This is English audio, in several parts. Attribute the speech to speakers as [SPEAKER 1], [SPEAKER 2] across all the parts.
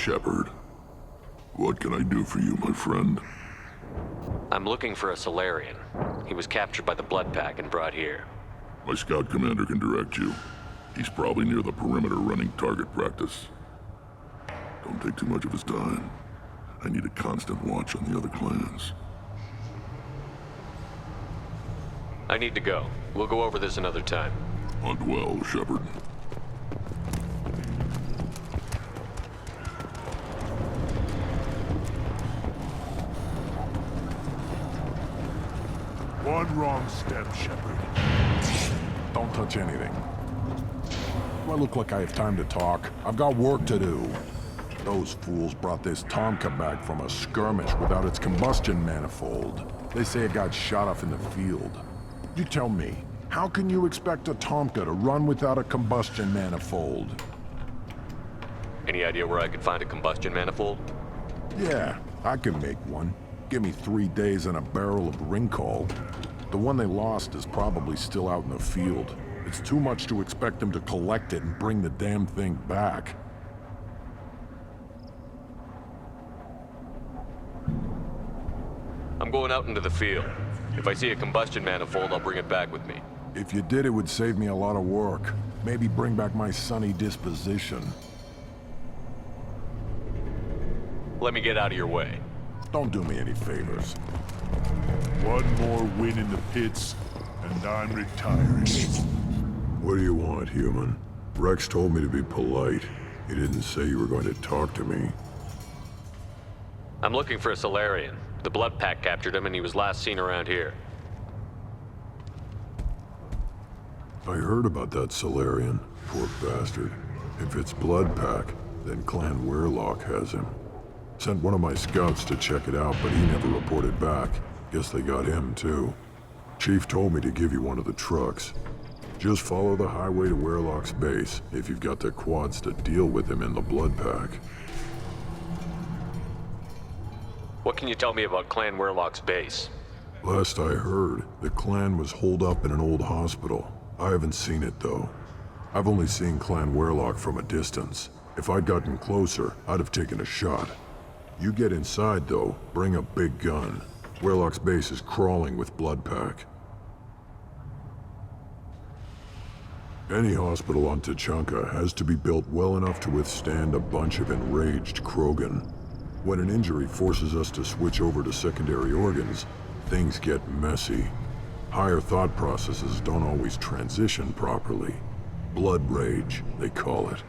[SPEAKER 1] Shepard. What can I do for you, my friend?
[SPEAKER 2] I'm looking for a Solarian. He was captured by the Blood Pack and brought here.
[SPEAKER 1] My scout commander can direct you. He's probably near the perimeter running target practice. Don't take too much of his time. I need a constant watch on the other clans.
[SPEAKER 2] I need to go. We'll go over this another time.
[SPEAKER 1] Hunt well, Shepard.
[SPEAKER 3] One wrong step, Shepard.
[SPEAKER 4] Don't touch anything. Do I look like I have time to talk? I've got work to do. Those fools brought this Tomka back from a skirmish without its combustion manifold. They say it got shot off in the field. You tell me, how can you expect a Tomka to run without a combustion manifold?
[SPEAKER 2] Any idea where I could find a combustion manifold?
[SPEAKER 4] Yeah, I can make one. Give me 3 days and a barrel of Ringcall. The one they lost is probably still out in the field. It's too much to expect them to collect it and bring the damn thing back.
[SPEAKER 2] I'm going out into the field. If I see a combustion manifold, I'll bring it back with me.
[SPEAKER 4] If you did, it would save me a lot of work. Maybe bring back my sunny disposition.
[SPEAKER 2] Let me get out of your way.
[SPEAKER 4] Don't do me any favors.
[SPEAKER 3] One more win in the pits, and I'm retiring.
[SPEAKER 1] What do you want, human? Rex told me to be polite. He didn't say you were going to talk to me.
[SPEAKER 2] I'm looking for a Solarian. The Blood Pack captured him and he was last seen around here.
[SPEAKER 1] I heard about that Solarian. Poor bastard. If it's Blood Pack, then Clan Weirlock has him. Sent one of my scouts to check it out, but he never reported back. Guess they got him, too. Chief told me to give you one of the trucks. Just follow the highway to Weirlock's base, if you've got the quads to deal with him in the Blood Pack.
[SPEAKER 2] What can you tell me about Clan Weirlock's base?
[SPEAKER 1] Last I heard, the clan was holed up in an old hospital. I haven't seen it, though. I've only seen Clan Weirlock from a distance. If I'd gotten closer, I'd have taken a shot. You get inside, though, bring a big gun. Weirlock's base is crawling with Blood Pack. Any hospital on Tuchanka has to be built well enough to withstand a bunch of enraged Krogan. When an injury forces us to switch over to secondary organs, things get messy. Higher thought processes don't always transition properly. Blood rage, they call it.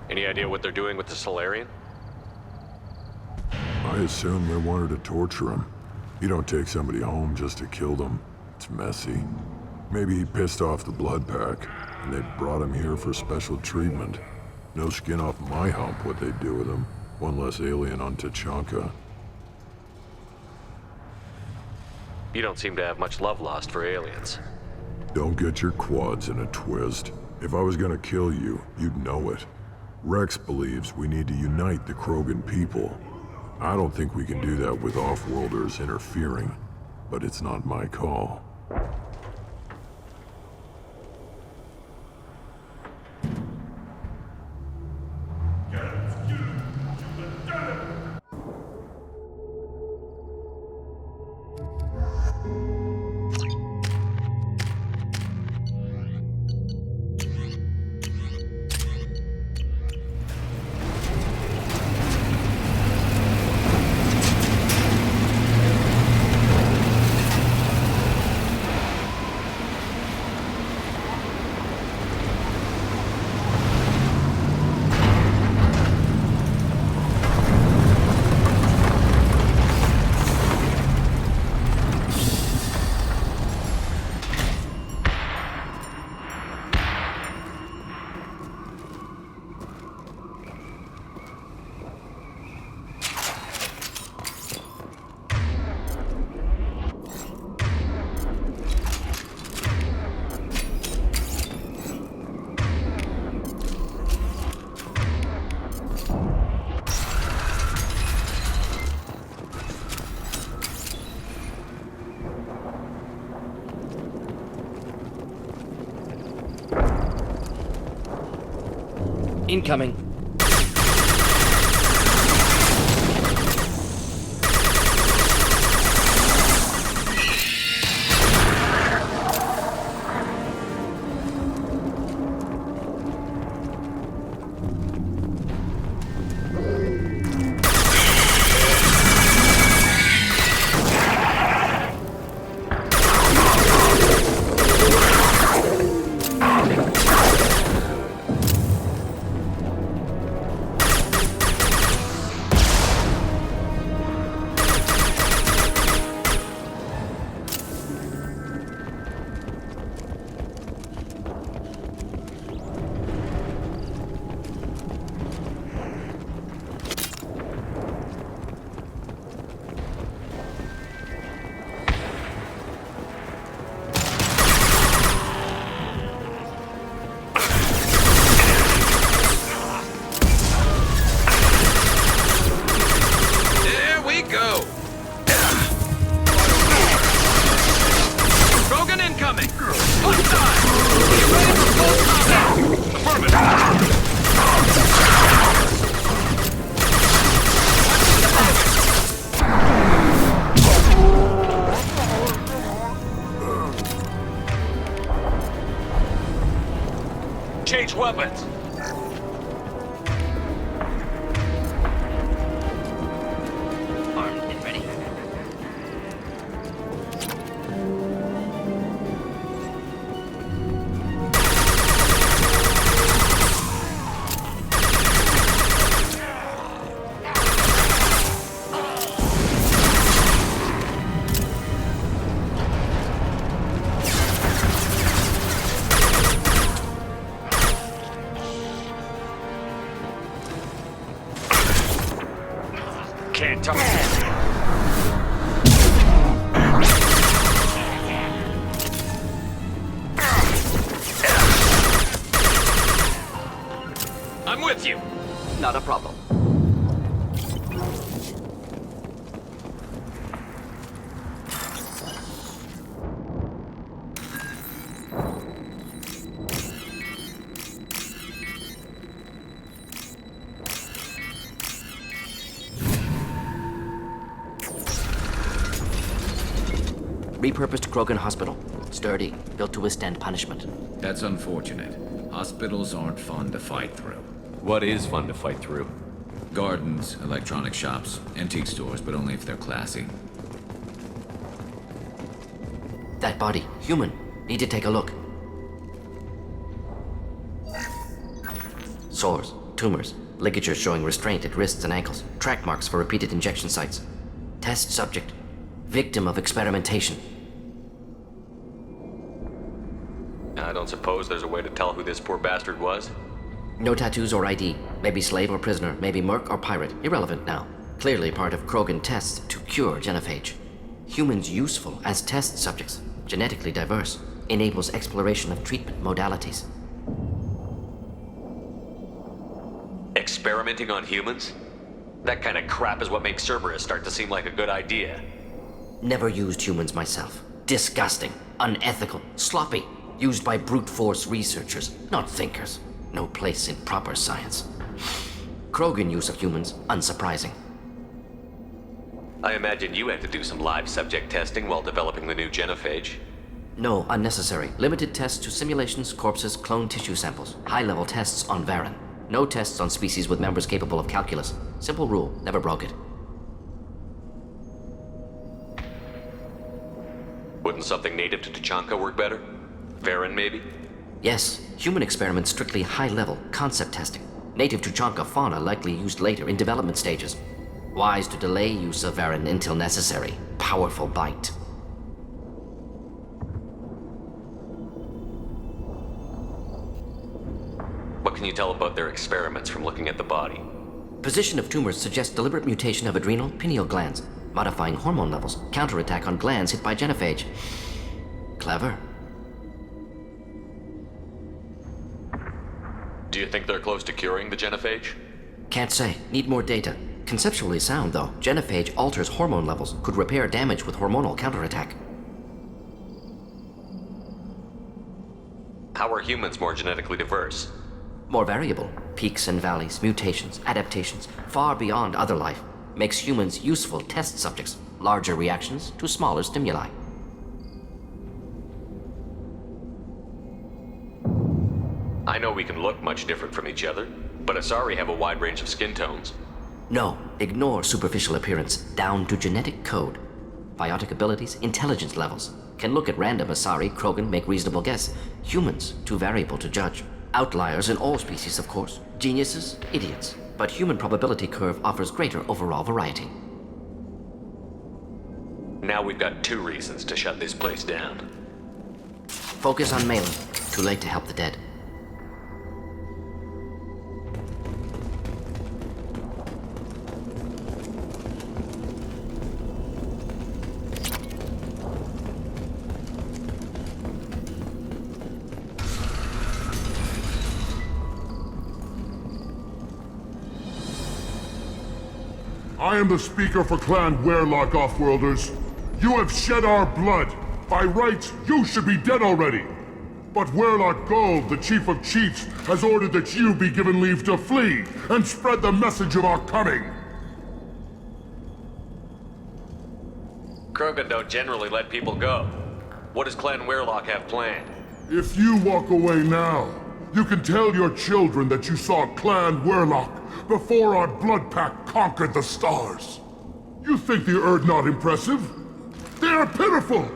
[SPEAKER 2] Any idea what they're doing with the Solarian?
[SPEAKER 1] I assume they wanted to torture him. You don't take somebody home just to kill them. It's messy. Maybe he pissed off the Blood Pack, and they brought him here for special treatment. No skin off my hump what they'd do with him. One less alien on Tuchanka.
[SPEAKER 2] You don't seem to have much love lost for aliens.
[SPEAKER 1] Don't get your quads in a twist. If I was gonna kill you, you'd know it. Rex believes we need to unite the Krogan people. I don't think we can do that with off-worlders interfering, but it's not my call.
[SPEAKER 5] Incoming.
[SPEAKER 2] Change weapons!
[SPEAKER 5] Armed and ready.
[SPEAKER 2] Can't touch. I'm with you.
[SPEAKER 5] Not a problem. Repurposed Krogan Hospital. Sturdy, built to withstand punishment.
[SPEAKER 6] That's unfortunate. Hospitals aren't fun to fight through.
[SPEAKER 2] What is fun to fight through?
[SPEAKER 6] Gardens, electronic shops, antique stores, but only if they're classy.
[SPEAKER 5] That body, human. Need to take a look. Sores, tumors, ligatures showing restraint at wrists and ankles, track marks for repeated injection sites. Test subject, victim of experimentation.
[SPEAKER 2] I don't suppose there's a way to tell who this poor bastard was?
[SPEAKER 5] No tattoos or ID. Maybe slave or prisoner, maybe merc or pirate. Irrelevant now. Clearly part of Krogan tests to cure genophage. Humans useful as test subjects. Genetically diverse. Enables exploration of treatment modalities.
[SPEAKER 2] Experimenting on humans? That kind of crap is what makes Cerberus start to seem like a good idea.
[SPEAKER 5] Never used humans myself. Disgusting. Unethical. Sloppy. Used by brute force researchers, not thinkers. No place in proper science. Krogan use of humans, unsurprising.
[SPEAKER 2] I imagine you had to do some live subject testing while developing the new genophage.
[SPEAKER 5] No, unnecessary. Limited tests to simulations, corpses, cloned tissue samples. High-level tests on Varen. No tests on species with members capable of calculus. Simple rule, never broke it.
[SPEAKER 2] Wouldn't something native to Tuchanka work better? Varen, maybe?
[SPEAKER 5] Yes, human experiments strictly high-level, concept testing. Native Tuchanka fauna likely used later in development stages. Wise to delay use of Varen until necessary. Powerful bite.
[SPEAKER 2] What can you tell about their experiments from looking at the body?
[SPEAKER 5] Position of tumors suggests deliberate mutation of adrenal, pineal glands, modifying hormone levels, counterattack on glands hit by genophage. Clever.
[SPEAKER 2] Do you think they're close to curing the genophage?
[SPEAKER 5] Can't say. Need more data. Conceptually sound, though. Genophage alters hormone levels, could repair damage with hormonal counterattack.
[SPEAKER 2] How are humans more genetically diverse?
[SPEAKER 5] More variable, peaks and valleys, mutations, adaptations, far beyond other life, makes humans useful test subjects, larger reactions to smaller stimuli.
[SPEAKER 2] I know we can look much different from each other, but Asari have a wide range of skin tones.
[SPEAKER 5] No, ignore superficial appearance, down to genetic code. Biotic abilities, intelligence levels. Can look at random Asari, Krogan, make reasonable guess. Humans, too variable to judge. Outliers in all species, of course. Geniuses, idiots. But human probability curve offers greater overall variety.
[SPEAKER 2] Now we've got 2 reasons to shut this place down.
[SPEAKER 5] Focus on Malin. Too late to help the dead.
[SPEAKER 3] I am the speaker for Clan Werlock, Offworlders. You have shed our blood. By rights, you should be dead already. But Werlock Gold, the Chief of Chiefs, has ordered that you be given leave to flee and spread the message of our coming.
[SPEAKER 2] Krogan don't generally let people go. What does Clan Werlock have planned?
[SPEAKER 3] If you walk away now, you can tell your children that you saw Clan Werlock before our blood pack conquered the stars. You think the Erd not impressive? They are pitiful!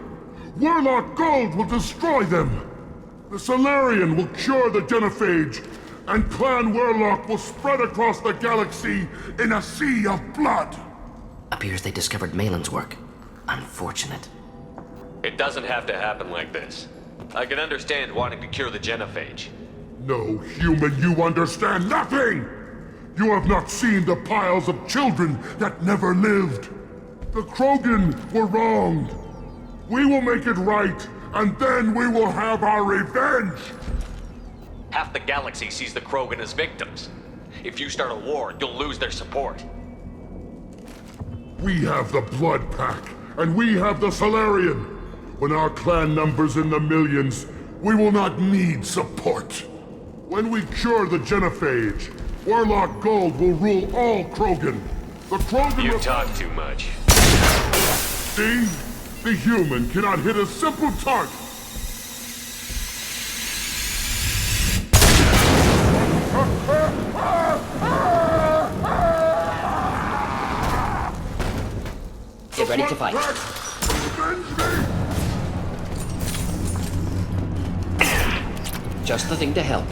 [SPEAKER 3] Werlock Gold will destroy them! The Solarian will cure the genophage, and Clan Werlock will spread across the galaxy in a sea of blood!
[SPEAKER 5] Appears they discovered Malin's work. Unfortunate.
[SPEAKER 2] It doesn't have to happen like this. I can understand wanting to cure the genophage.
[SPEAKER 3] No, human, you understand nothing! You have not seen the piles of children that never lived. The Krogan were wronged. We will make it right, and then we will have our revenge!
[SPEAKER 2] Half the galaxy sees the Krogan as victims. If you start a war, you'll lose their support.
[SPEAKER 3] We have the Blood Pack, and we have the Solarian. When our clan numbers in the millions, we will not need support. When we cure the genophage, Werlock Gold will rule all Krogan. The Krogan...
[SPEAKER 2] You talk too much.
[SPEAKER 3] See? The human cannot hit a simple target.
[SPEAKER 5] Get ready to fight. Just the thing to help.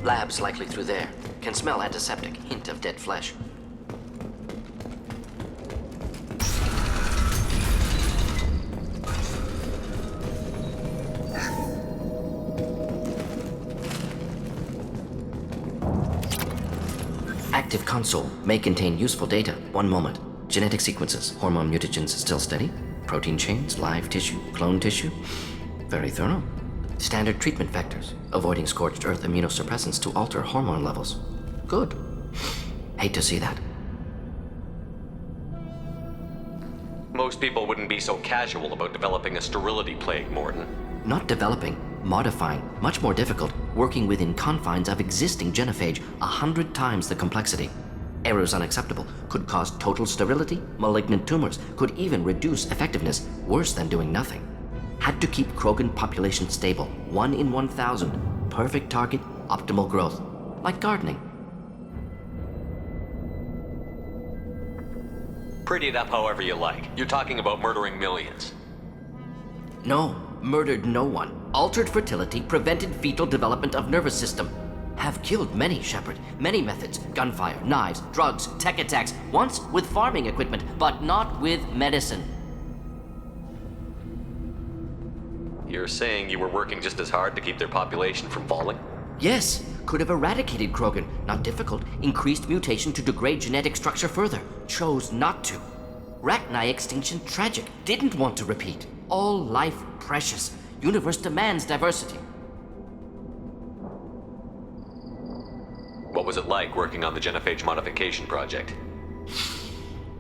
[SPEAKER 5] Labs likely through there. Can smell antiseptic, hint of dead flesh. Active console may contain useful data. One moment. Genetic sequences, hormone mutagens still steady. Protein chains, live tissue, clone tissue. Very thorough. Standard treatment vectors, avoiding scorched earth immunosuppressants to alter hormone levels. Good. Hate to see that.
[SPEAKER 2] Most people wouldn't be so casual about developing a sterility plague, Mordin.
[SPEAKER 5] Not developing, modifying, much more difficult, working within confines of existing genophage, 100 times the complexity. Errors unacceptable, could cause total sterility, malignant tumors, could even reduce effectiveness, worse than doing nothing. Had to keep Krogan population stable, 1 in 1,000. Perfect target, optimal growth. Like gardening.
[SPEAKER 2] Pretty it up however you like. You're talking about murdering millions.
[SPEAKER 5] No, murdered no one. Altered fertility, prevented fetal development of nervous system. Have killed many, Shepard. Many methods. Gunfire, knives, drugs, tech attacks. Once with farming equipment, but not with medicine.
[SPEAKER 2] You're saying you were working just as hard to keep their population from falling?
[SPEAKER 5] Yes, could have eradicated Krogan. Not difficult. Increased mutation to degrade genetic structure further. Chose not to. Rachni extinction tragic. Didn't want to repeat. All life precious. Universe demands diversity.
[SPEAKER 2] What was it like working on the genophage modification project?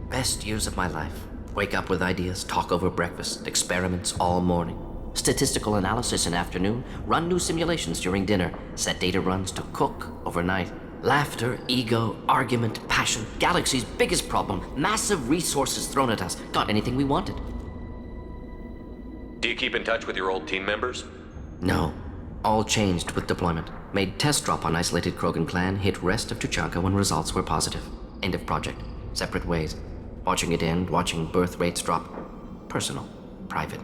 [SPEAKER 5] Best years of my life. Wake up with ideas, talk over breakfast, experiments all morning. Statistical analysis in afternoon, run new simulations during dinner, set data runs to cook overnight. Laughter, ego, argument, passion, galaxy's biggest problem, massive resources thrown at us. Got anything we wanted.
[SPEAKER 2] Do you keep in touch with your old team members?
[SPEAKER 5] No. All changed with deployment. Made test drop on isolated Krogan clan, hit rest of Tuchanka when results were positive. End of project. Separate ways. Watching it end, watching birth rates drop. Personal. Private.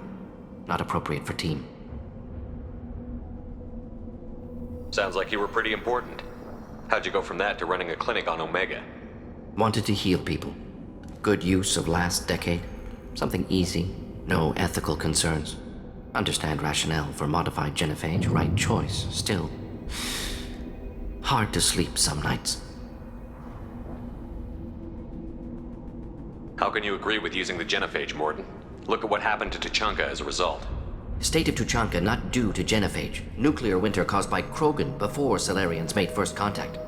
[SPEAKER 5] Not appropriate for team.
[SPEAKER 2] Sounds like you were pretty important. How'd you go from that to running a clinic on Omega?
[SPEAKER 5] Wanted to heal people. Good use of last decade. Something easy. No ethical concerns. Understand rationale for modified genophage, right choice. Still, hard to sleep some nights.
[SPEAKER 2] How can you agree with using the genophage, Mordin? Look at what happened to Tuchanka as a result.
[SPEAKER 5] State of Tuchanka not due to genophage. Nuclear winter caused by Krogan before Salarians made first contact.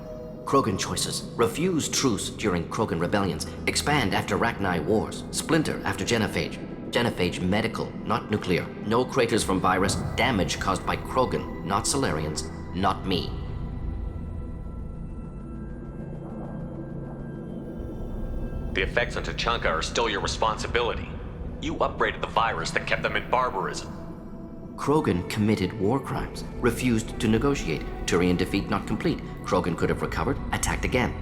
[SPEAKER 5] Krogan choices. Refuse truce during Krogan rebellions. Expand after Rachni wars. Splinter after genophage. Genophage medical, not nuclear. No craters from virus. Damage caused by Krogan, not Salarians, not me.
[SPEAKER 2] The effects on Tuchanka are still your responsibility. You upgraded the virus that kept them in barbarism.
[SPEAKER 5] Krogan committed war crimes, refused to negotiate. Turian defeat not complete. Krogan could have recovered, attacked again.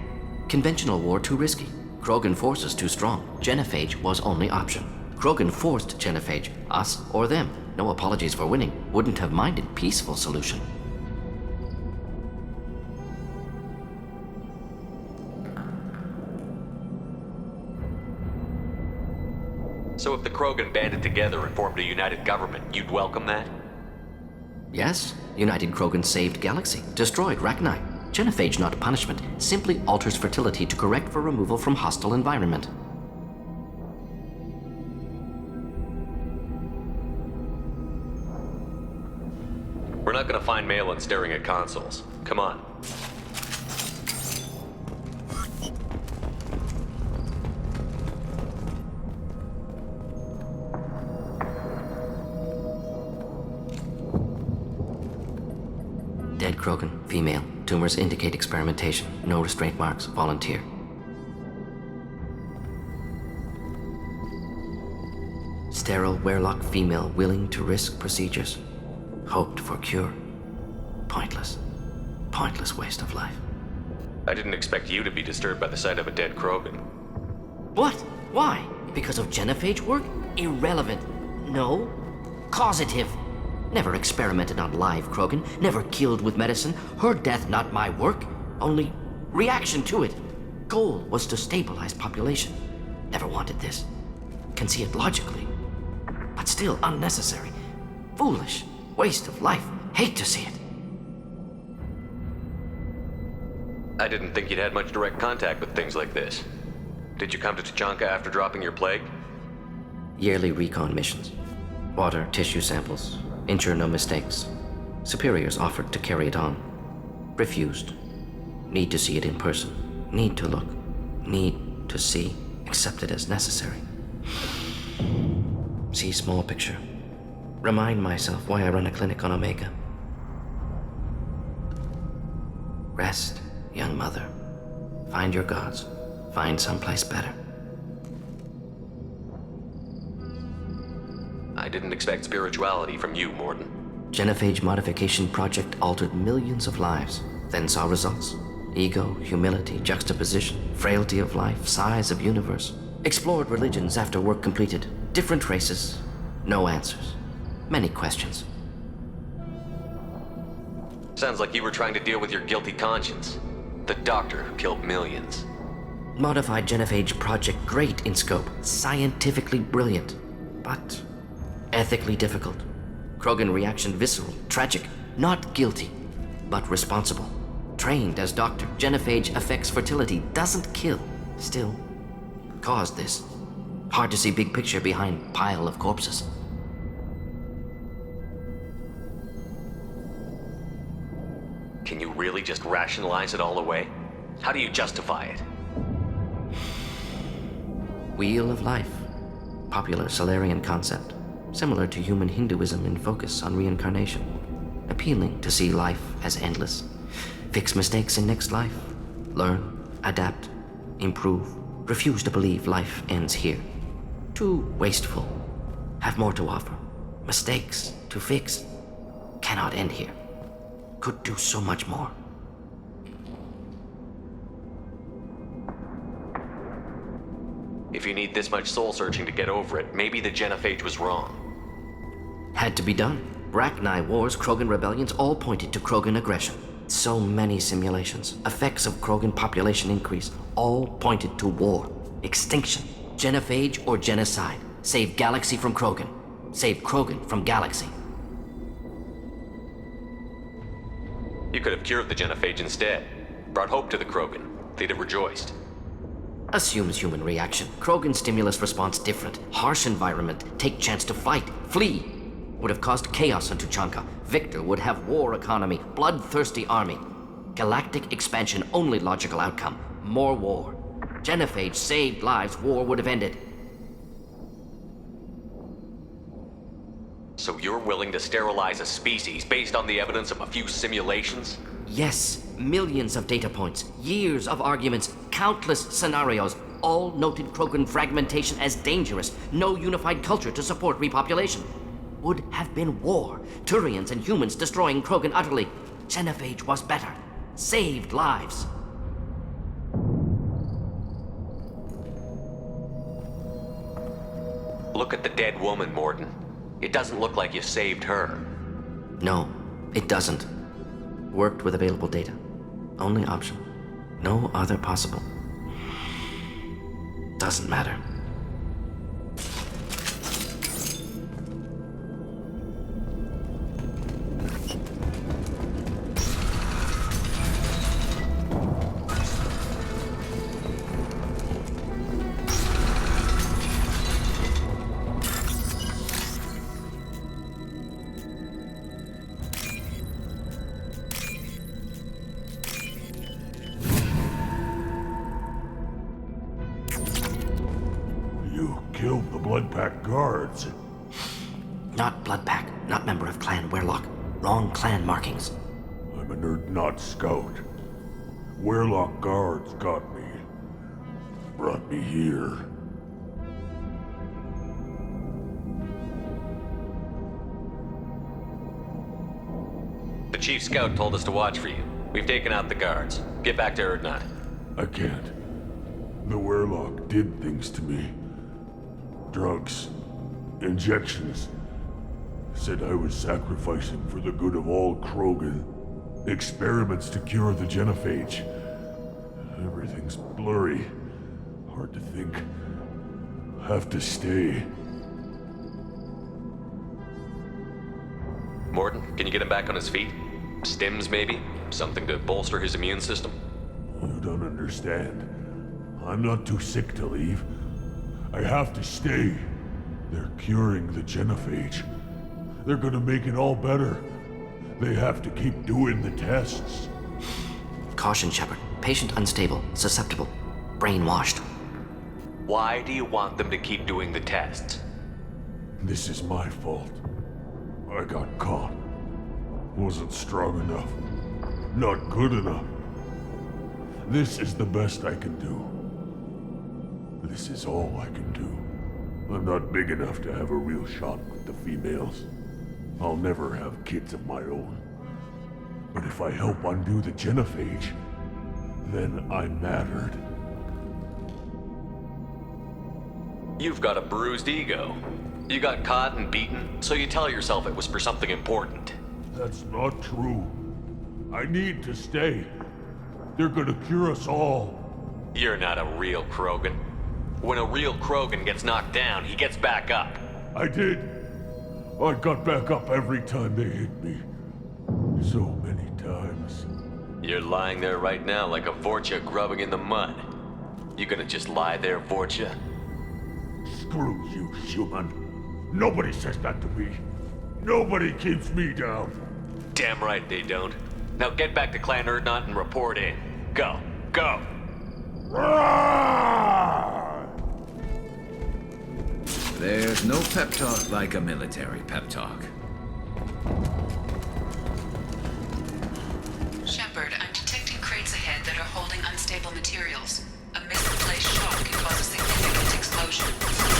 [SPEAKER 5] Conventional war too risky. Krogan forces too strong. Genophage was only option. Krogan forced genophage, us or them. No apologies for winning. Wouldn't have minded peaceful solution.
[SPEAKER 2] So if the Krogan banded together and formed a united government, you'd welcome that?
[SPEAKER 5] Yes, United Krogan saved Galaxy, destroyed Rachni. Genophage not punishment, simply alters fertility to correct for removal from hostile environment.
[SPEAKER 2] We're not gonna find Malin staring at consoles. Come on.
[SPEAKER 5] Dead Krogan, female. Tumors indicate experimentation. No restraint marks. Volunteer. Sterile Werelock female willing to risk procedures. Hoped for cure. Pointless. Pointless waste of life.
[SPEAKER 2] I didn't expect you to be disturbed by the sight of a dead Krogan.
[SPEAKER 5] What? Why? Because of genophage work? Irrelevant. No. Causative. Never experimented on live Krogan. Never killed with medicine. Her death not my work. Only reaction to it. Goal was to stabilize population. Never wanted this. Can see it logically. But still unnecessary. Foolish. Waste of life. Hate to see it.
[SPEAKER 2] I didn't think you'd had much direct contact with things like this. Did you come to Tuchanka after dropping your plague?
[SPEAKER 5] Yearly recon missions. Water, tissue samples. Ensure no mistakes. Superiors offered to carry it on. Refused. Need to see it in person. Need to look. Need to see. Accepted as necessary. See small picture. Remind myself why I run a clinic on Omega. Rest, young mother. Find your gods. Find someplace better.
[SPEAKER 2] I didn't expect spirituality from you, Mordin.
[SPEAKER 5] Genophage modification project altered millions of lives, then saw results. Ego, humility, juxtaposition, frailty of life, size of universe. Explored religions after work completed. Different races. No answers. Many questions.
[SPEAKER 2] Sounds like you were trying to deal with your guilty conscience. The doctor who killed millions.
[SPEAKER 5] Modified genophage project great in scope. Scientifically brilliant. But ethically difficult. Krogan reaction visceral, tragic, not guilty. but responsible. Trained as doctor, genophage affects fertility, doesn't kill. Still, caused this. Hard to see big picture behind pile of corpses.
[SPEAKER 2] Can you really just rationalize it all away? How do you justify it?
[SPEAKER 5] Wheel of Life. Popular Solarian concept. Similar to human Hinduism in focus on reincarnation. Appealing to see life as endless. Fix mistakes in next life. Learn, adapt, improve. Refuse to believe life ends here. Too wasteful. Have more to offer. Mistakes to fix. Cannot end here. Could do so much more.
[SPEAKER 2] If you need this much soul searching to get over it, maybe the genophage was wrong.
[SPEAKER 5] Had to be done. Rachni wars, Krogan rebellions, all pointed to Krogan aggression. So many simulations, effects of Krogan population increase, all pointed to war, extinction, genophage or genocide. Save galaxy from Krogan. Save Krogan from galaxy.
[SPEAKER 2] You could have cured the genophage instead. Brought hope to the Krogan. They'd have rejoiced.
[SPEAKER 5] Assumes human reaction. Krogan stimulus response different. Harsh environment. Take chance to fight. Flee. Would have caused chaos on Tuchanka. Victor would have war economy. Bloodthirsty army. Galactic expansion only logical outcome. More war. Genophage saved lives. War would have ended.
[SPEAKER 2] So you're willing to sterilize a species based on the evidence of a few simulations?
[SPEAKER 5] Yes, millions of data points, years of arguments, countless scenarios, all noted Krogan fragmentation as dangerous, no unified culture to support repopulation. Would have been war, Turians and humans destroying Krogan utterly. Genophage was better, saved lives.
[SPEAKER 2] Look at the dead woman, Mordin. It doesn't look like you saved her.
[SPEAKER 5] No, it doesn't. Worked with available data. Only option. No other possible. Doesn't matter.
[SPEAKER 3] Killed the Blood Pack guards.
[SPEAKER 5] Not Blood Pack, not member of Clan Werlock. Wrong clan markings.
[SPEAKER 3] I'm a nerd, not scout. Werlock guards got me. Brought me here.
[SPEAKER 2] The Chief Scout told us to watch for you. We've taken out the guards. Get back to Erdnot.
[SPEAKER 3] I can't. The Werlock did things to me. Drugs. Injections. Said I was sacrificing for the good of all Krogan. Experiments to cure the genophage. Everything's blurry. Hard to think. Have to stay.
[SPEAKER 2] Mordin, can you get him back on his feet? Stims, maybe? Something to bolster his immune system?
[SPEAKER 3] You don't understand. I'm not too sick to leave. I have to stay. They're curing the genophage. They're gonna make it all better. They have to keep doing the tests.
[SPEAKER 5] Caution, Shepard. Patient unstable, susceptible, brainwashed.
[SPEAKER 2] Why do you want them to keep doing the tests?
[SPEAKER 3] This is my fault. I got caught. Wasn't strong enough. Not good enough. This is the best I can do. This is all I can do. I'm not big enough to have a real shot with the females. I'll never have kids of my own. But if I help undo the genophage, then I'm mattered.
[SPEAKER 2] You've got a bruised ego. You got caught and beaten, so you tell yourself it was for something important.
[SPEAKER 3] That's not true. I need to stay. They're gonna cure us all.
[SPEAKER 2] You're not a real Krogan. When a real Krogan gets knocked down, he gets back up.
[SPEAKER 3] I did. I got back up every time they hit me. So many times.
[SPEAKER 2] You're lying there right now like a Vorcha grubbing in the mud. You gonna just lie there, Vorcha?
[SPEAKER 3] Screw you, human. Nobody says that to me. Nobody keeps me down.
[SPEAKER 2] Damn right they don't. Now get back to Clan Urdnot and report in. Go. Go!
[SPEAKER 6] There's no pep talk like a military pep talk.
[SPEAKER 7] Shepard, I'm detecting crates ahead that are holding unstable materials. A misplaced shock can cause a significant explosion.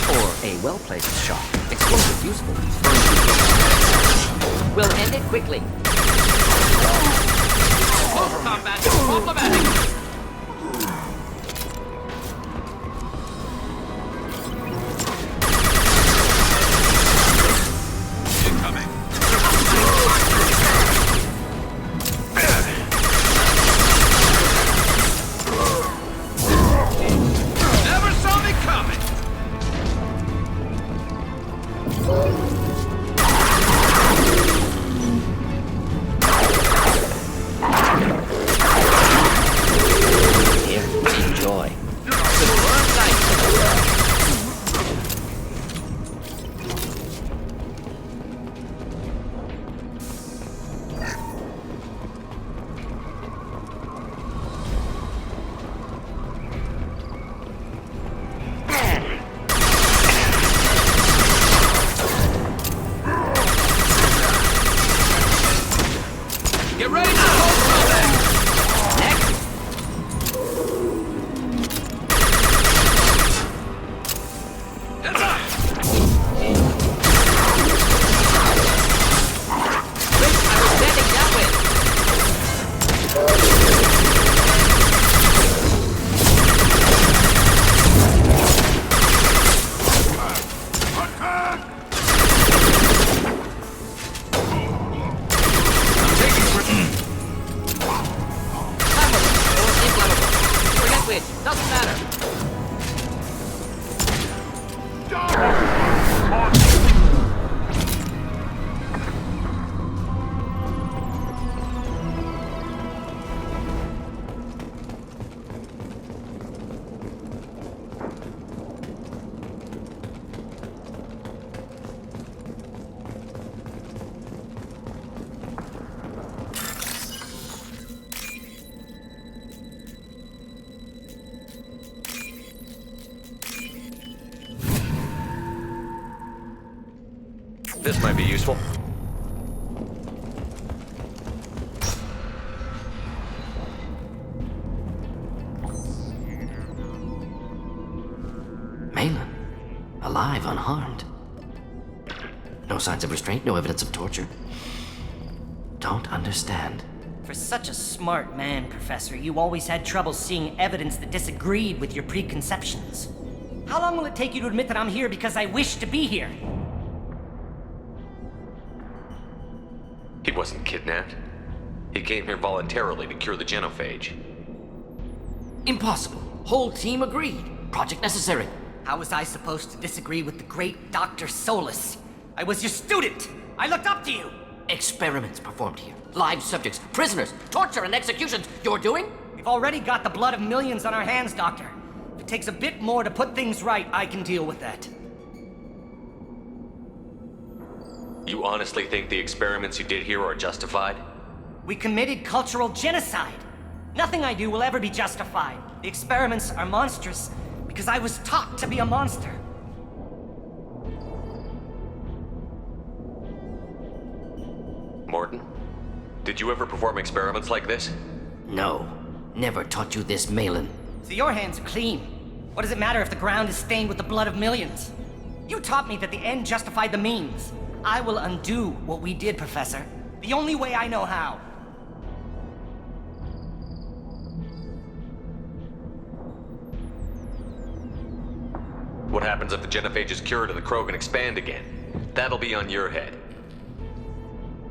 [SPEAKER 5] Or a well-placed shock. Explosive useful. We'll end it quickly. Close combat is problematic.
[SPEAKER 2] This might be useful.
[SPEAKER 5] Malin, alive, unharmed. No signs of restraint, no evidence of torture. Don't understand.
[SPEAKER 8] For such a smart man, Professor, you always had trouble seeing evidence that disagreed with your preconceptions. How long will it take you to admit that I'm here because I wish to be here?
[SPEAKER 2] He wasn't kidnapped. He came here voluntarily to cure the genophage.
[SPEAKER 5] Impossible. Whole team agreed. Project necessary.
[SPEAKER 8] How was I supposed to disagree with the great Dr. Solus? I was your student! I looked up to you!
[SPEAKER 5] Experiments performed here. Live subjects, prisoners, torture and executions. You're doing?
[SPEAKER 8] We've already got the blood of millions on our hands, Doctor. If it takes a bit more to put things right, I can deal with that.
[SPEAKER 2] You honestly think the experiments you did here are justified?
[SPEAKER 8] We committed cultural genocide. Nothing I do will ever be justified. The experiments are monstrous because I was taught to be a monster.
[SPEAKER 2] Mordin, did you ever perform experiments like this?
[SPEAKER 5] No. Never taught you this, Malin.
[SPEAKER 8] So your hands are clean. What does it matter if the ground is stained with the blood of millions? You taught me that the end justified the means. I will undo what we did, Professor. The only way I know how.
[SPEAKER 2] What happens if the genophage is cured and the Krogan expand again? That'll be on your head.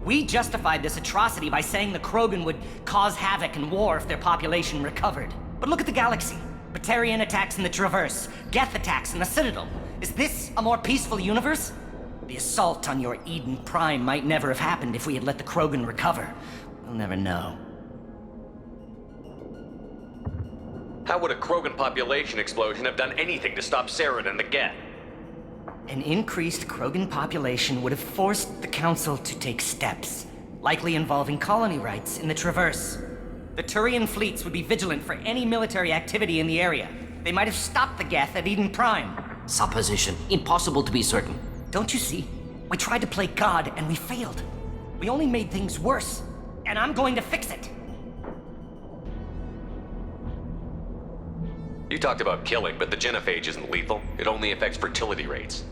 [SPEAKER 8] We justified this atrocity by saying the Krogan would cause havoc and war if their population recovered. But look at the galaxy. Batarian attacks in the Traverse, geth attacks in the Citadel. Is this a more peaceful universe? The assault on your Eden Prime might never have happened if we had let the Krogan recover. We'll never know.
[SPEAKER 2] How would a Krogan population explosion have done anything to stop Cerberus and the geth?
[SPEAKER 8] An increased Krogan population would have forced the Council to take steps, likely involving colony rights in the Traverse. The Turian fleets would be vigilant for any military activity in the area. They might have stopped the geth at Eden Prime.
[SPEAKER 5] Supposition. Impossible to be certain.
[SPEAKER 8] Don't you see? We tried to play God and we failed. We only made things worse, and I'm going to fix it.
[SPEAKER 2] You talked about killing, but the genophage isn't lethal. It only affects fertility rates.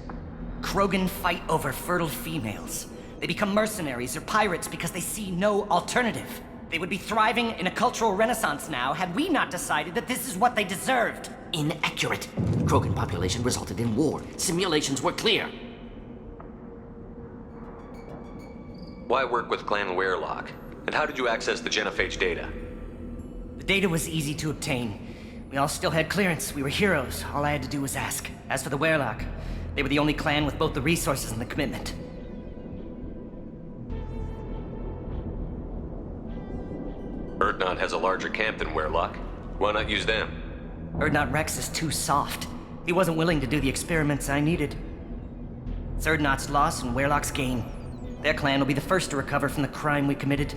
[SPEAKER 8] Krogan fight over fertile females. They become mercenaries or pirates because they see no alternative. They would be thriving in a cultural renaissance now had we not decided that this is what they deserved.
[SPEAKER 5] Inaccurate. Krogan population resulted in war. Simulations were clear.
[SPEAKER 2] Why work with Clan Werelock? And how did you access the genophage data?
[SPEAKER 8] The data was easy to obtain. We all still had clearance. We were heroes. All I had to do was ask. As for the Werelock, they were the only clan with both the resources and the commitment.
[SPEAKER 2] Urdnot has a larger camp than Werelock. Why not use them?
[SPEAKER 8] Urdnot Rex is too soft. He wasn't willing to do the experiments I needed. It's Urdnot's loss and Werelock's gain. Their clan will be the first to recover from the crime we committed.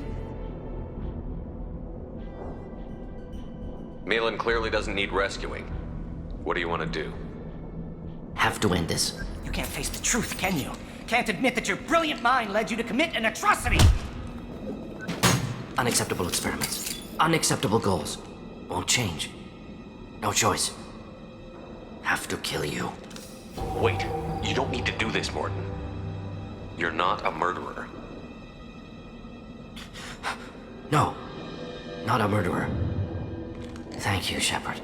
[SPEAKER 2] Malin clearly doesn't need rescuing. What do you want to do?
[SPEAKER 5] Have to end this.
[SPEAKER 8] You can't face the truth, can you? Can't admit that your brilliant mind led you to commit an atrocity!
[SPEAKER 5] Unacceptable experiments. Unacceptable goals. Won't change. No choice. Have to kill you.
[SPEAKER 2] Wait, you don't need to do this, Mordin. You're not a murderer.
[SPEAKER 5] No. Not a murderer. Thank you, Shepard.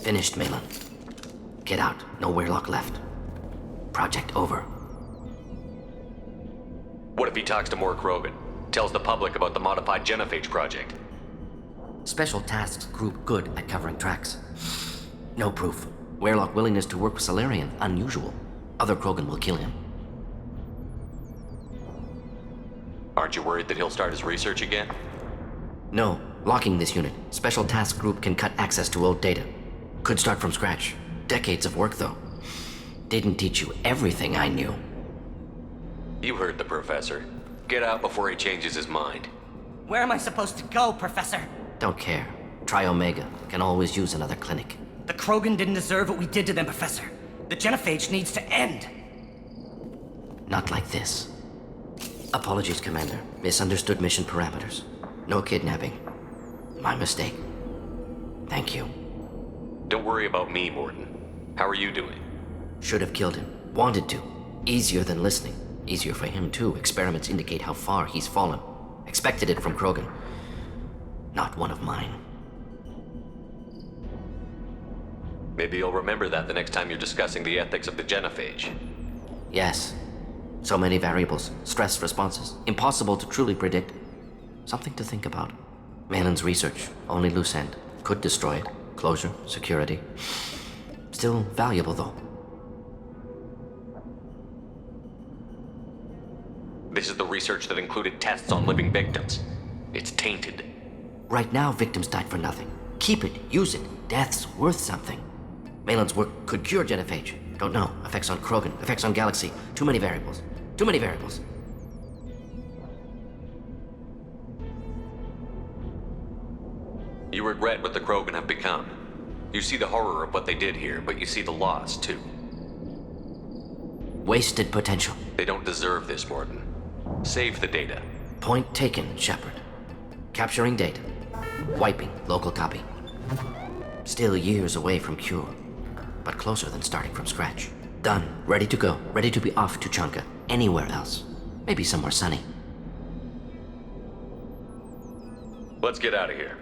[SPEAKER 5] Finished, Malin. Get out. No Werelock left. Project over.
[SPEAKER 2] What if he talks to more Krogan? Tells the public about the modified genophage project?
[SPEAKER 5] Special Tasks Group good at covering tracks. No proof. Werelock willingness to work with Salarian, unusual. Other Krogan will kill him.
[SPEAKER 2] Aren't you worried that he'll start his research again?
[SPEAKER 5] No. Locking this unit. Special Task Group can cut access to old data. Could start from scratch. Decades of work, though. Didn't teach you everything I knew.
[SPEAKER 2] You heard the professor. Get out before he changes his mind.
[SPEAKER 8] Where am I supposed to go, Professor?
[SPEAKER 5] Don't care. Try Omega. Can always use another clinic.
[SPEAKER 8] The Krogan didn't deserve what we did to them, Professor. The genophage needs to end.
[SPEAKER 5] Not like this. Apologies, Commander. Misunderstood mission parameters. No kidnapping. My mistake. Thank you.
[SPEAKER 2] Don't worry about me, Mordin. How are you doing?
[SPEAKER 5] Should have killed him. Wanted to. Easier than listening. Easier for him, too. Experiments indicate how far he's fallen. Expected it from Krogan. Not one of mine.
[SPEAKER 2] Maybe you'll remember that the next time you're discussing the ethics of the genophage.
[SPEAKER 5] Yes. So many variables. Stress responses. Impossible to truly predict. Something to think about. Malin's research. Only loose end. Could destroy it. Closure. Security. Still valuable, though.
[SPEAKER 2] This is the research that included tests on living victims. It's tainted.
[SPEAKER 5] Right now, victims died for nothing. Keep it. Use it. Death's worth something. Malin's work could cure genophage. Don't know. Effects on Krogan. Effects on Galaxy. Too many variables. Too many variables.
[SPEAKER 2] You regret what the Krogan have become. You see the horror of what they did here, but you see the loss, too.
[SPEAKER 5] Wasted potential.
[SPEAKER 2] They don't deserve this, Mordin. Save the data.
[SPEAKER 5] Point taken, Shepard. Capturing data. Wiping local copy. Still years away from cure, but closer than starting from scratch. Done. Ready to go. Ready to be off to Chunka. Anywhere else. Maybe somewhere sunny.
[SPEAKER 2] Let's get out of here.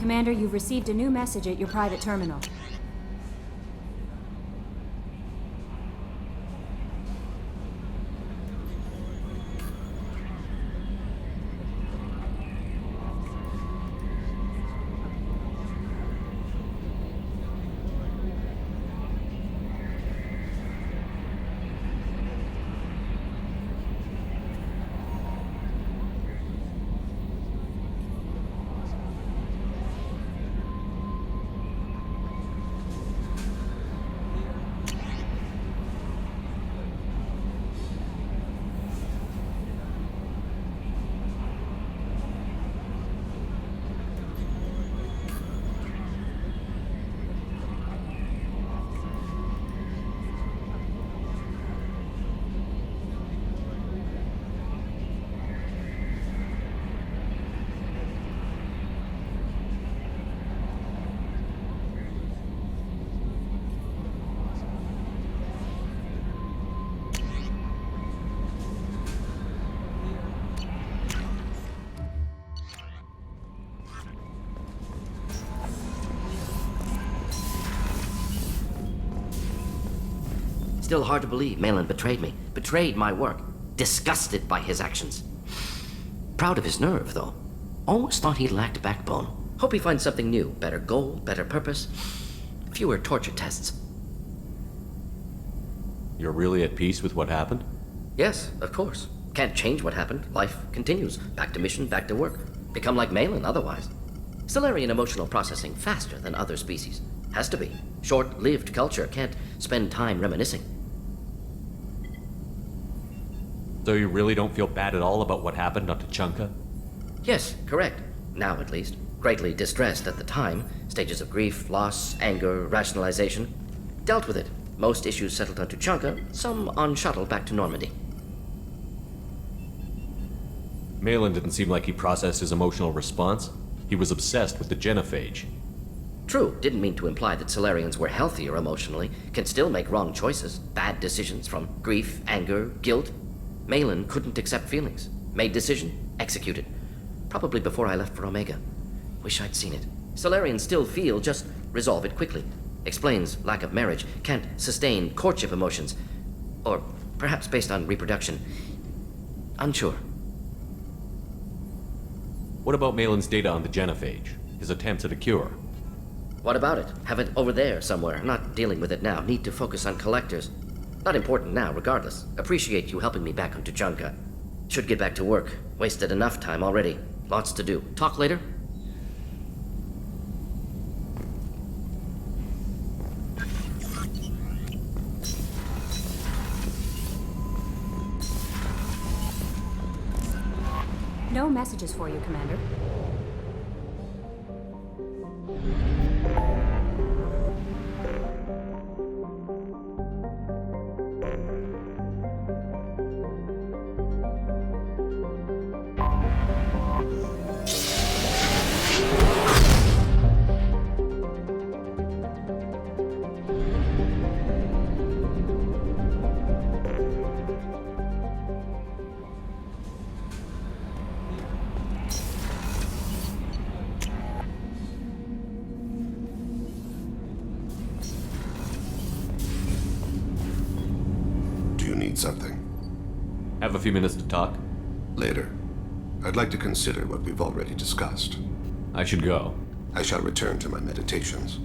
[SPEAKER 9] Commander, you've received a new message at your private terminal.
[SPEAKER 5] Still hard to believe Malin betrayed me. Betrayed my work. Disgusted by his actions. Proud of his nerve, though. Almost thought he lacked backbone. Hope he finds something new. Better goal, better purpose. Fewer torture tests.
[SPEAKER 10] You're really at peace with what happened?
[SPEAKER 5] Yes, of course. Can't change what happened. Life continues. Back to mission, back to work. Become like Malin otherwise. Solarian emotional processing faster than other species. Has to be. Short-lived culture can't spend time reminiscing.
[SPEAKER 10] So you really don't feel bad at all about what happened on Tuchanka?
[SPEAKER 5] Yes, correct. Now at least. Greatly distressed at the time. Stages of grief, loss, anger, rationalization. Dealt with it. Most issues settled on Tuchanka, some on shuttle back to Normandy.
[SPEAKER 10] Malin didn't seem like he processed his emotional response. He was obsessed with the genophage.
[SPEAKER 5] True, didn't mean to imply that Solarians were healthier emotionally, can still make wrong choices, bad decisions from grief, anger, guilt. Malin couldn't accept feelings. Made decision, executed. Probably before I left for Omega. Wish I'd seen it. Solarians still feel, just resolve it quickly. Explains lack of marriage, can't sustain courtship emotions. Or perhaps based on reproduction. Unsure.
[SPEAKER 10] What about Malin's data on the genophage? His attempts at a cure?
[SPEAKER 5] What about it? Have it over there somewhere. Not dealing with it now. Need to focus on collectors. Not important now, regardless. Appreciate you helping me back on Tuchanka. Should get back to work. Wasted enough time already. Lots to do. Talk later?
[SPEAKER 9] No messages for you, Commander.
[SPEAKER 11] Something.
[SPEAKER 10] Have a few minutes to talk?
[SPEAKER 11] Later. I'd like to consider what we've already discussed.
[SPEAKER 10] I should go.
[SPEAKER 11] I shall return to my meditations.